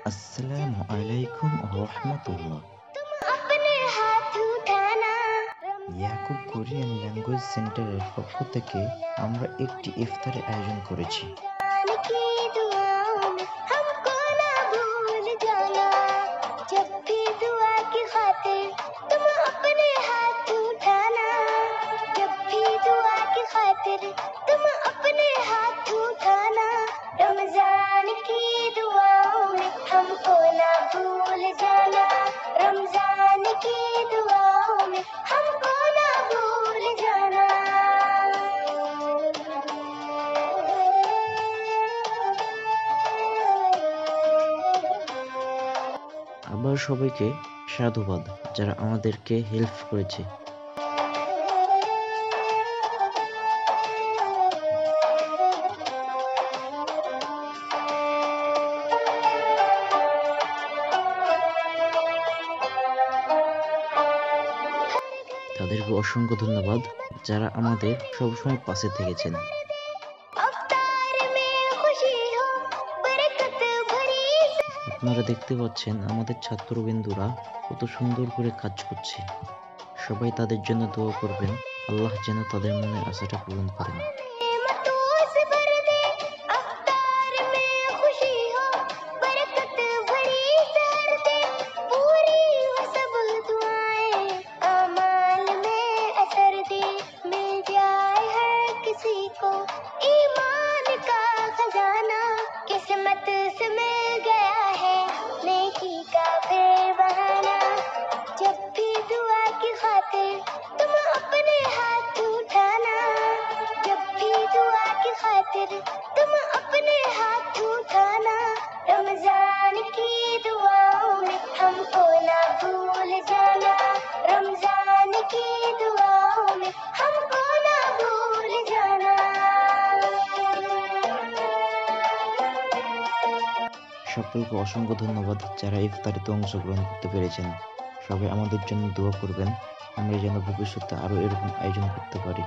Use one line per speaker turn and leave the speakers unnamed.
আসসালামু আলাইকুম রহমতুল্লাহ।
अपने हाथ उठाना
ইয়াকুব কোরিয়ান ল্যাঙ্গুয়েজ সেন্টারের পক্ষ থেকে আমরা একটি ইফতারের আয়োজন করেছি।
रमजान की दुआओं में हमको ना भूल जाना। जब भी दुआ की खातिर तुम अपने हाथ उठाना। जब भी दुआ की खातिर तुम अपने हाथ उठाना। रमजान की दुआओं में हमको ना भूल जाना। रमजान की दुआओं में हमको ना भूल जाना।
আবার সবাইকে সাধুবাদ যারা আমাদেরকে হেল্প করেছে। তাদেরকে অসংখ্য ধন্যবাদ যারা আমাদের সবসময় পাশে থেকেছেন।
अफ्तार में खुशी हो बरकत भरी
আপনারা দেখতে পাচ্ছেন আমাদের ছাত্রবৃন্দুরা কত সুন্দর করে কাজ করছে। সবাই তাদের জন্য দোয়া করবেন, আল্লাহ যেন তাদের মনের আশাটা পূরণ করেন।
नेमतों से भर दे। अफ्तार में खुशी हो बरकत भरी सहर दे। पूरी हो सब दुआएं अमाल में असर दे। मिल जाए हर किसी को ईमान का खजाना। किस्मत से मिल गया है नेकी का फिर बहाना। जब भी दुआ की खातिर तुम अपने हाथ उठाना। जब भी दुआ की खातिर तुम अपने हाथ उठाना। रमजान की दुआओं में हमको ना भूल जाना। रमजान की दुआओं में हमको ना भूल जाना।
সকলকে অসংখ্য ধন্যবাদ যারা ইফতারিতে অংশগ্রহণ করতে পেরেছেন। সবাই আমাদের জন্য দোয়া করবেন, আমরা যেন ভবিষ্যতে আরো এরকম আয়োজন করতে পারি।